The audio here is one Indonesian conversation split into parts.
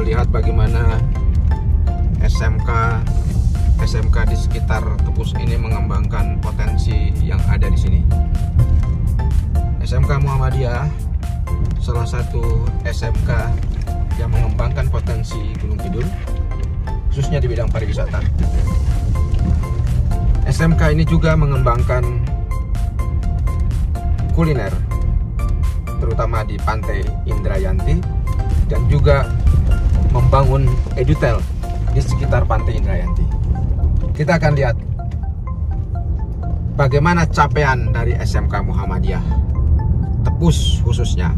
melihat bagaimana SMK di sekitar Tepus ini mengembangkan potensi yang ada di sini. SMK Muhammadiyah salah satu SMK yang mengembangkan potensi Gunung Kidul, khususnya di bidang pariwisata. SMK ini juga mengembangkan kuliner, terutama di Pantai Indrayanti, dan juga membangun edutel di sekitar Pantai Indrayanti. Kita akan lihat bagaimana capaian dari SMK Muhammadiyah Tepus khususnya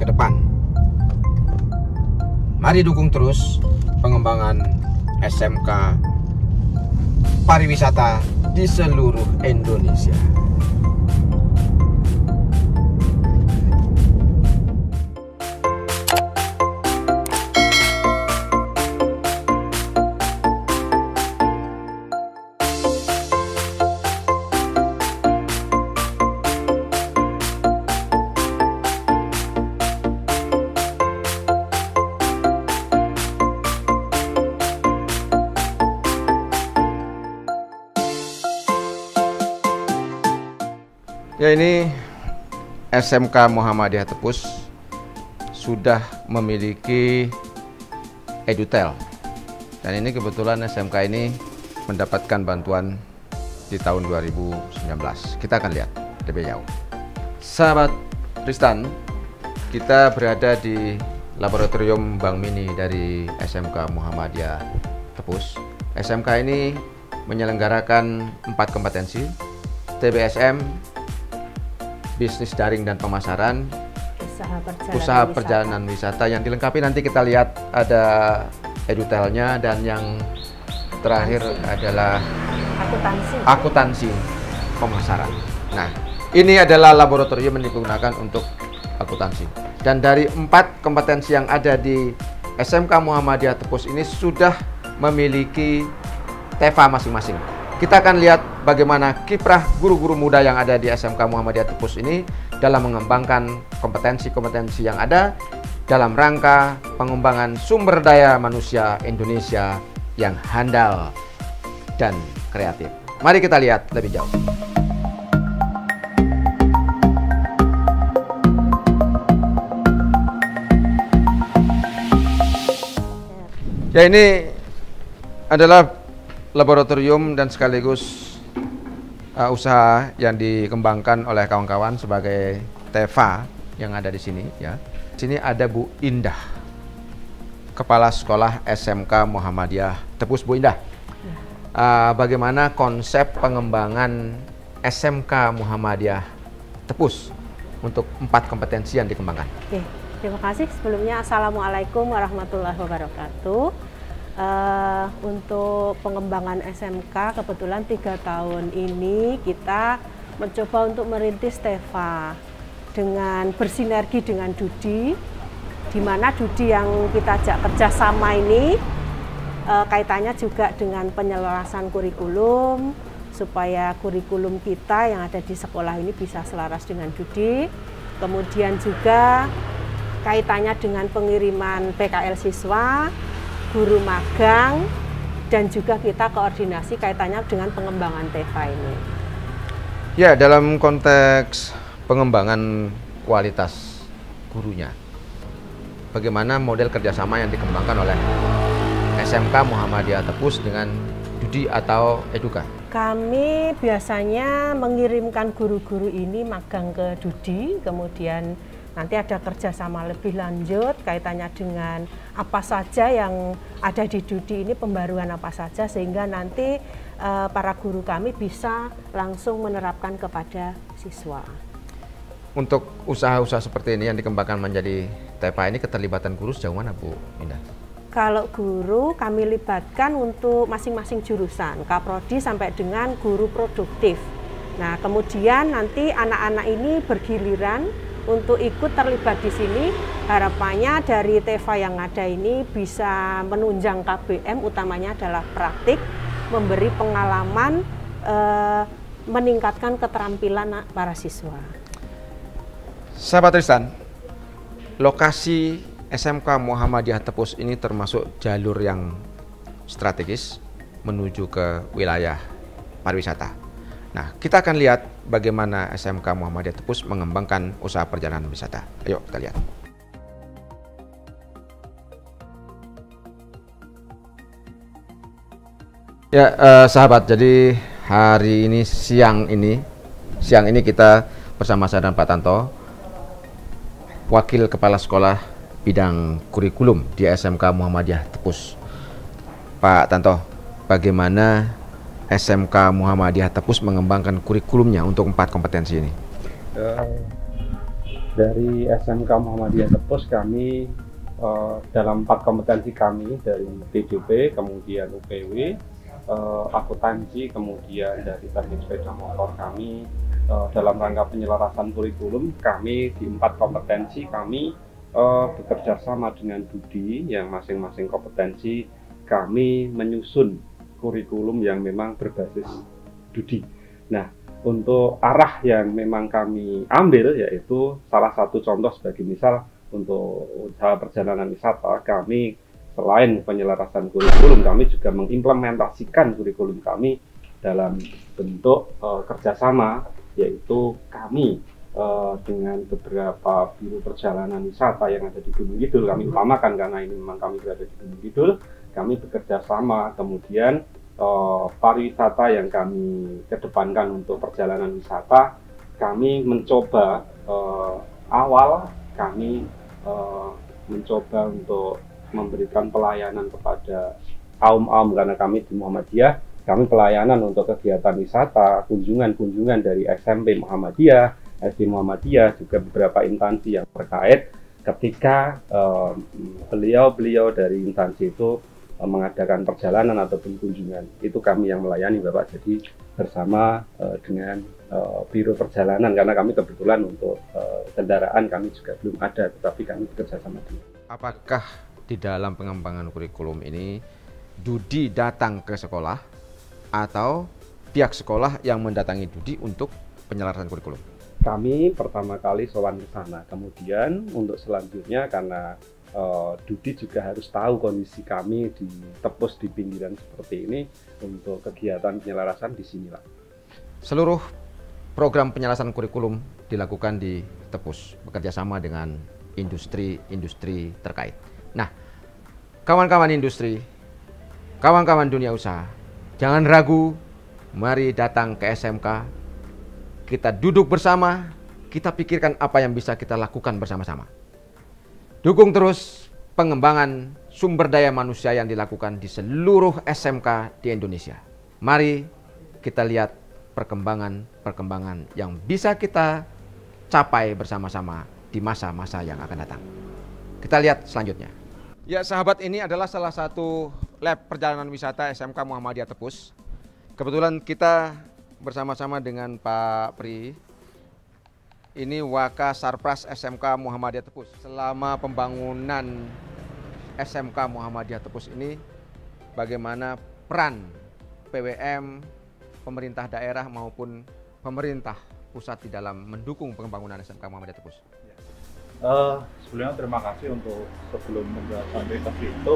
ke depan. Mari dukung terus pengembangan SMK pariwisata di seluruh Indonesia. Ya, ini SMK Muhammadiyah Tepus sudah memiliki edutel, dan ini kebetulan SMK ini mendapatkan bantuan di tahun 2019. Kita akan lihat lebih jauh. Sahabat Tristan, kita berada di laboratorium Bank Mini dari SMK Muhammadiyah Tepus. SMK ini menyelenggarakan 4 kompetensi: TBSM, bisnis daring dan pemasaran, usaha perjalanan wisata, yang dilengkapi nanti kita lihat ada edutelnya, dan yang terakhir adalah akuntansi pemasaran. Nah, ini adalah laboratorium yang digunakan untuk akuntansi, dan dari 4 kompetensi yang ada di SMK Muhammadiyah Tepus ini sudah memiliki TEFA masing-masing. Kita akan lihat bagaimana kiprah guru-guru muda yang ada di SMK Muhammadiyah Tepus ini dalam mengembangkan kompetensi-kompetensi yang ada dalam rangka pengembangan sumber daya manusia Indonesia yang handal dan kreatif. Mari kita lihat lebih jauh. Ya, ini adalah laboratorium dan sekaligus usaha yang dikembangkan oleh kawan-kawan sebagai TEFA yang ada di sini. Ya, di sini ada Bu Indah, Kepala Sekolah SMK Muhammadiyah Tepus. Bu Indah, bagaimana konsep pengembangan SMK Muhammadiyah Tepus untuk 4 kompetensi yang dikembangkan? Oke, terima kasih. Sebelumnya, Assalamualaikum warahmatullahi wabarakatuh. Untuk pengembangan SMK, kebetulan 3 tahun ini kita mencoba untuk merintis TEFA dengan bersinergi dengan Dudi, di mana Dudi yang kita ajak kerjasama ini kaitannya juga dengan penyelarasan kurikulum, supaya kurikulum kita yang ada di sekolah ini bisa selaras dengan Dudi. Kemudian juga kaitannya dengan pengiriman PKL siswa, guru magang, dan juga kita koordinasi kaitannya dengan pengembangan TEFA ini. Ya, dalam konteks pengembangan kualitas gurunya, bagaimana model kerjasama yang dikembangkan oleh SMK Muhammadiyah Tepus dengan Dudi atau Eduka? Kami biasanya mengirimkan guru-guru ini magang ke Dudi, kemudian nanti ada kerjasama lebih lanjut kaitannya dengan apa saja yang ada di Dudi ini, pembaruan apa saja, sehingga nanti para guru kami bisa langsung menerapkan kepada siswa. Untuk usaha-usaha seperti ini yang dikembangkan menjadi TEFA ini, keterlibatan guru sejauh mana, Bu Indah? Kalau guru kami libatkan untuk masing-masing jurusan, Kaprodi sampai dengan guru produktif. Nah, kemudian nanti anak-anak ini bergiliran untuk ikut terlibat di sini. Harapannya dari TEFA yang ada ini bisa menunjang KBM, utamanya adalah praktik, memberi pengalaman, meningkatkan keterampilan para siswa. Sahabat Tristan, lokasi SMK Muhammadiyah Tepus ini termasuk jalur yang strategis menuju ke wilayah pariwisata. Nah, kita akan lihat bagaimana SMK Muhammadiyah Tepus mengembangkan usaha perjalanan wisata. Ayo kita lihat. Ya, sahabat, jadi hari ini siang ini kita bersama saya dan Pak Tanto, Wakil Kepala Sekolah Bidang Kurikulum di SMK Muhammadiyah Tepus. Pak Tanto, bagaimana SMK Muhammadiyah Tepus mengembangkan kurikulumnya untuk 4 kompetensi ini? Dari SMK Muhammadiyah Tepus kami dalam 4 kompetensi kami dari TJP, kemudian UPW, akuntansi, kemudian dari teknik sepeda motor kami dalam rangka penyelarasan kurikulum kami di 4 kompetensi kami bekerja sama dengan Dudi yang masing-masing kompetensi kami menyusun kurikulum yang memang berbasis Dudi. Nah, untuk arah yang memang kami ambil yaitu salah satu contoh sebagai misal untuk usaha perjalanan wisata kami selain penyelarasan kurikulum kami juga mengimplementasikan kurikulum kami dalam bentuk kerjasama yaitu kami dengan beberapa biro perjalanan wisata yang ada di Gunung Kidul. Kami utamakan karena ini memang kami berada di Gunung Kidul. Kami bekerja sama, kemudian pariwisata yang kami kedepankan untuk perjalanan wisata, kami mencoba awal kami mencoba untuk memberikan pelayanan kepada kaum karena kami di Muhammadiyah, kami pelayanan untuk kegiatan wisata, kunjungan dari SMP Muhammadiyah, SD Muhammadiyah, juga beberapa instansi yang terkait. Ketika beliau dari instansi itu mengadakan perjalanan ataupun kunjungan, itu kami yang melayani Bapak. Jadi bersama dengan biro perjalanan karena kami kebetulan untuk kendaraan kami juga belum ada, tetapi kami bekerja sama dengan. Apakah di dalam pengembangan kurikulum ini Dudi datang ke sekolah atau pihak sekolah yang mendatangi Dudi untuk penyelarasan kurikulum? Kami pertama kali sowan ke sana, kemudian untuk selanjutnya karena Dudi juga harus tahu kondisi kami di Tepus di pinggiran seperti ini untuk kegiatan penyelarasan di sinilah. Seluruh program penyelarasan kurikulum dilakukan di Tepus bekerja sama dengan industri-industri terkait. Nah, kawan-kawan industri, kawan-kawan dunia usaha, jangan ragu, mari datang ke SMK. Kita duduk bersama, kita pikirkan apa yang bisa kita lakukan bersama-sama. Dukung terus pengembangan sumber daya manusia yang dilakukan di seluruh SMK di Indonesia. Mari kita lihat perkembangan yang bisa kita capai bersama-sama di masa-masa yang akan datang. Kita lihat selanjutnya. Ya sahabat, ini adalah salah satu lab perjalanan wisata SMK Muhammadiyah Tepus. Kebetulan kita bersama-sama dengan Pak Pri. Ini Waka Sarpras SMK Muhammadiyah Tepus. Selama pembangunan SMK Muhammadiyah Tepus ini, bagaimana peran PWM, pemerintah daerah maupun pemerintah pusat di dalam mendukung pembangunan SMK Muhammadiyah Tepus? Sebelumnya terima kasih untuk sebelum menjelaskan itu.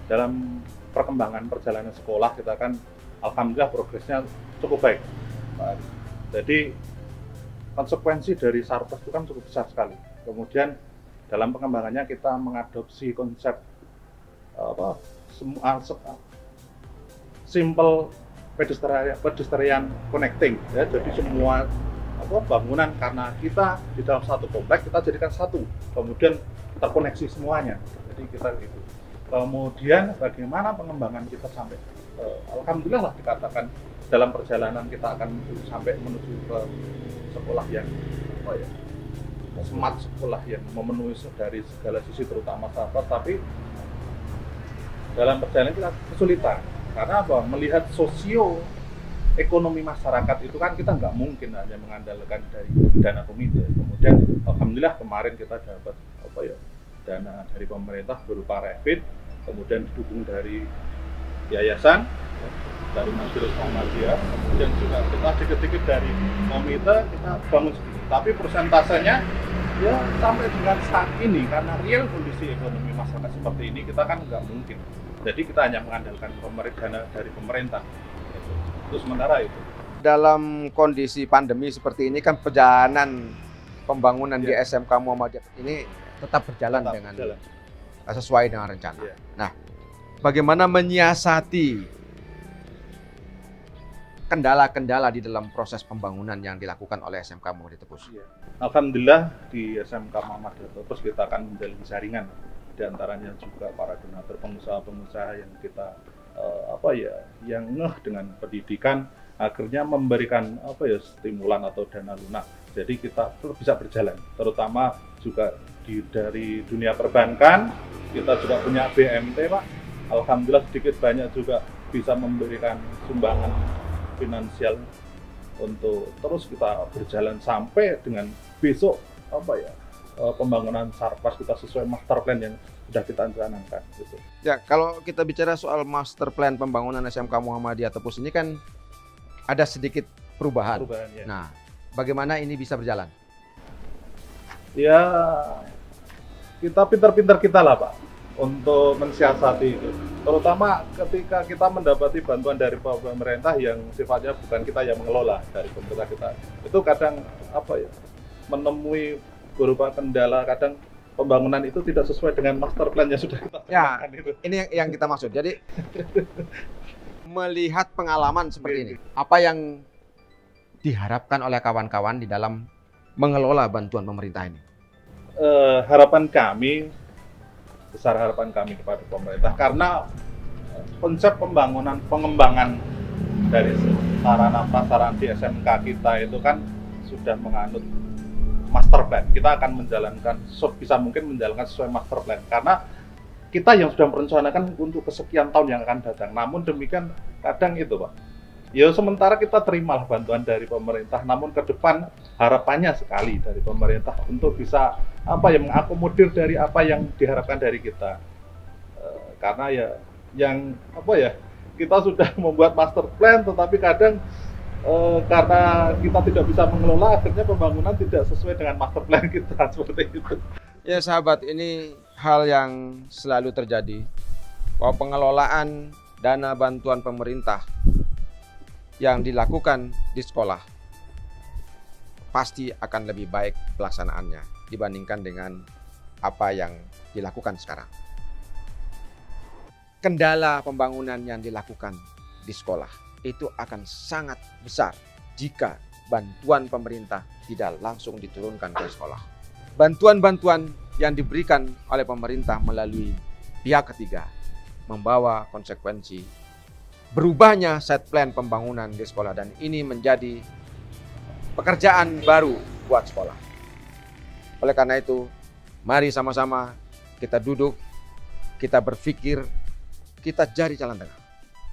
Dalam perkembangan perjalanan sekolah kita kan alhamdulillah progresnya cukup baik. Jadi konsekuensi dari Sarpras itu kan cukup besar sekali. Kemudian dalam pengembangannya kita mengadopsi konsep simple pedestrian connecting ya. Jadi semua bangunan karena kita di dalam satu komplek kita jadikan satu, kemudian terkoneksi semuanya. Jadi kita itu. Kemudian bagaimana pengembangan kita sampai alhamdulillah lah dikatakan dalam perjalanan kita akan sampai menuju ke sekolah yang smart, sekolah yang memenuhi dari segala sisi terutama sahabat, tapi dalam perjalanan kita kesulitan karena melihat sosio ekonomi masyarakat itu kan kita nggak mungkin hanya mengandalkan dari dana komite. Kemudian alhamdulillah kemarin kita dapat dana dari pemerintah berupa Revit, kemudian didukung dari yayasan, dari Majelis Muhammadiyah, kemudian juga kita dikit-dikit dari komite kita bangun sendiri. Tapi persentasenya ya sampai dengan saat ini karena real kondisi ekonomi masyarakat seperti ini kita kan nggak mungkin. Jadi kita hanya mengandalkan dana dari pemerintah. Itu sementara itu. Dalam kondisi pandemi seperti ini kan perjalanan pembangunan di SMK Muhammadiyah ini tetap berjalan sesuai dengan rencana. Ya. Nah, bagaimana menyiasati kendala-kendala di dalam proses pembangunan yang dilakukan oleh SMK Muhammadiyah Tepus? Ya. Alhamdulillah di SMK Muhammadiyah Tepus kita akan menjalin jaringan, di antaranya juga para donatur pengusaha-pengusaha yang kita yang ngeh dengan pendidikan, akhirnya memberikan stimulan atau dana lunak. Jadi kita terus bisa berjalan, terutama juga dari dunia perbankan, kita juga punya BMT, Pak. Alhamdulillah sedikit banyak juga bisa memberikan sumbangan finansial untuk terus kita berjalan sampai dengan besok pembangunan Sarpas kita sesuai master plan yang sudah kita canangkan gitu. Ya, kalau kita bicara soal master plan pembangunan SMK Muhammadiyah Tepus ini kan ada sedikit perubahan. Ya. Nah, bagaimana ini bisa berjalan? Ya, kita pintar-pintar kita lah, Pak, untuk mensiasati itu. Terutama ketika kita mendapati bantuan dari pemerintah yang sifatnya bukan kita yang mengelola, dari pemerintah kita. Itu kadang menemui berupa kendala, kadang pembangunan itu tidak sesuai dengan master plan yang sudah kita canangkan itu. Ini yang kita maksud. Jadi melihat pengalaman seperti ini, apa yang diharapkan oleh kawan-kawan di dalam mengelola bantuan pemerintah ini? Harapan kami, besar harapan kami kepada pemerintah, karena konsep pengembangan dari sarana prasarana di SMK kita itu kan sudah menganut master plan. Kita akan menjalankan sebisa mungkin menjalankan sesuai master plan, karena kita yang sudah merencanakan untuk kesekian tahun yang akan datang. Namun demikian kadang itu, Pak, ya sementara kita terimalah bantuan dari pemerintah, namun ke depan harapannya sekali dari pemerintah untuk bisa mengakomodir dari apa yang diharapkan dari kita. Karena kita sudah membuat master plan, tetapi kadang karena kita tidak bisa mengelola, akhirnya pembangunan tidak sesuai dengan master plan kita, seperti itu. Ya sahabat, ini hal yang selalu terjadi, bahwa pengelolaan dana bantuan pemerintah yang dilakukan di sekolah pasti akan lebih baik pelaksanaannya dibandingkan dengan apa yang dilakukan sekarang. Kendala pembangunan yang dilakukan di sekolah itu akan sangat besar jika bantuan pemerintah tidak langsung diturunkan ke sekolah. Bantuan-bantuan yang diberikan oleh pemerintah melalui pihak ketiga membawa konsekuensi berubahnya set plan pembangunan di sekolah, dan ini menjadi pekerjaan baru buat sekolah. Oleh karena itu, mari sama-sama kita duduk, kita berpikir, kita cari jalan tengah.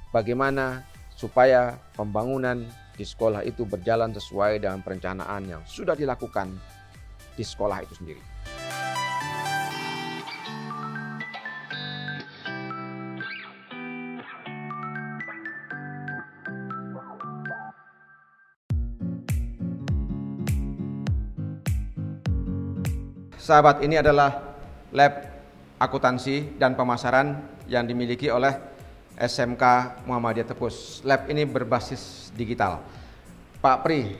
Bagaimana supaya pembangunan di sekolah itu berjalan sesuai dengan perencanaan yang sudah dilakukan di sekolah itu sendiri. Sahabat, ini adalah lab akuntansi dan pemasaran yang dimiliki oleh SMK Muhammadiyah Tepus. Lab ini berbasis digital. Pak Pri,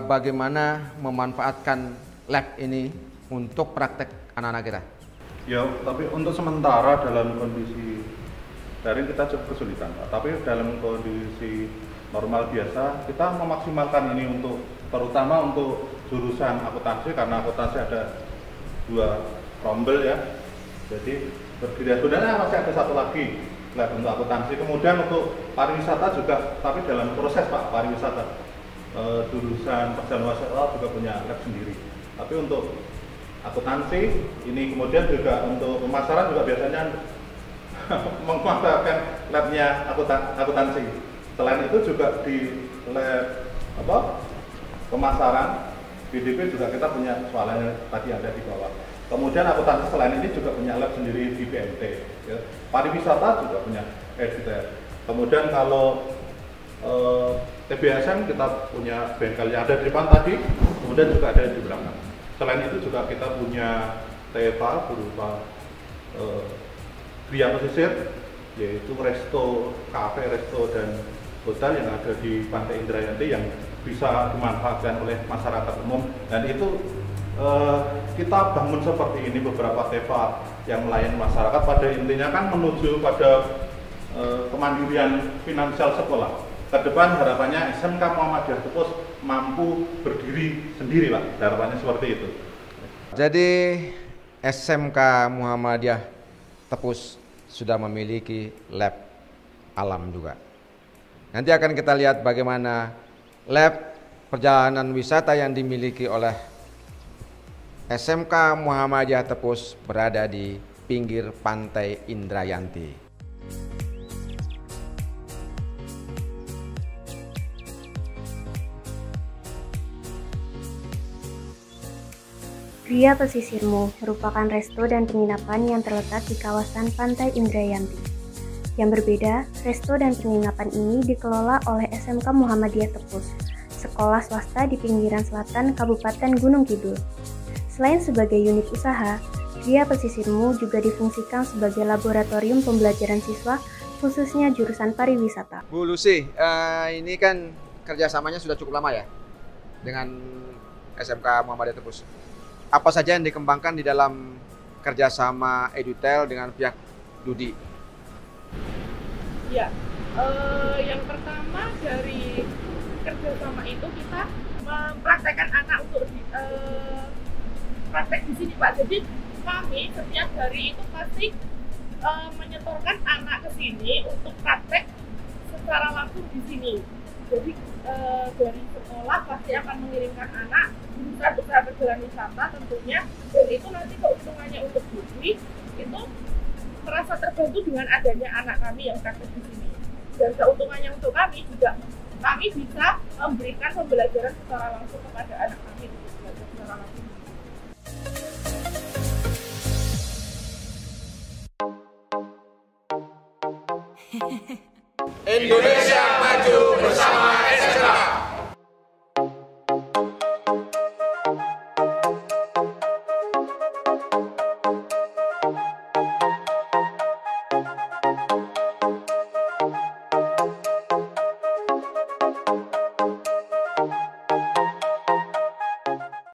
bagaimana memanfaatkan lab ini untuk praktek anak-anak kita? Ya, tapi untuk sementara dalam kondisi daring kita cukup kesulitan, tapi dalam kondisi normal biasa kita memaksimalkan ini untuk terutama untuk jurusan akuntansi, karena akuntansi ada 2 rombel ya. Jadi sebenarnya masih ada satu lagi lab untuk akuntansi. Kemudian untuk pariwisata juga, tapi dalam proses Pak, pariwisata jurusan perjalanan wisata juga punya lab sendiri. Tapi untuk akuntansi ini, kemudian juga untuk pemasaran juga biasanya memanfaatkan labnya akuntansi. Selain itu juga di lab pemasaran BDP juga kita punya soalnya tadi ada di bawah. Kemudian akuntansi selain ini juga punya lab sendiri di BMT. Ya. Pariwisata juga punya editor. Kemudian kalau TBSM kita punya bengkel yang ada di depan tadi. kemudian juga ada di belakang. Selain itu juga kita punya TEPA berupa Gria Pesisir, yaitu resto, kafe, resto, dan hotel yang ada di Pantai Indrayanti yang bisa dimanfaatkan oleh masyarakat umum. Dan itu kita bangun seperti ini, beberapa TEPA yang melayani masyarakat, pada intinya kan menuju pada kemandirian finansial sekolah. Ke depan harapannya SMK Muhammadiyah Tepus mampu berdiri sendiri, Pak. Harapannya seperti itu. Jadi SMK Muhammadiyah Tepus sudah memiliki lab alam juga. Nanti akan kita lihat bagaimana lab perjalanan wisata yang dimiliki oleh SMK Muhammadiyah Tepus berada di pinggir Pantai Indrayanti. Gria Pesisirmu merupakan resto dan penginapan yang terletak di kawasan Pantai Indrayanti. Yang berbeda, resto dan penginapan ini dikelola oleh SMK Muhammadiyah Tepus, sekolah swasta di pinggiran selatan Kabupaten Gunung Kidul. Selain sebagai unit usaha, Gria Pesisirmu juga difungsikan sebagai laboratorium pembelajaran siswa khususnya jurusan pariwisata. Bu Lucy, ini kan kerjasamanya sudah cukup lama ya dengan SMK Muhammadiyah Tepus. Apa saja yang dikembangkan di dalam kerjasama Edutel dengan pihak Dudi? Ya, yang pertama dari kerjasama itu kita mempraktekkan anak untuk praktek di sini, Pak. Jadi kami setiap hari itu pasti menyetorkan anak ke sini untuk praktek secara langsung di sini. Jadi dari sekolah pasti akan mengirimkan anak usaha perjalanan wisata tentunya, dan itu nanti keuntungannya untuk Dudi itu merasa terbantu dengan adanya anak kami yang praktek di sini, dan keuntungannya untuk kami juga kami bisa memberikan pembelajaran secara langsung kepada anak kami untuk belajar secara langsung. Indonesia maju bersama SMK.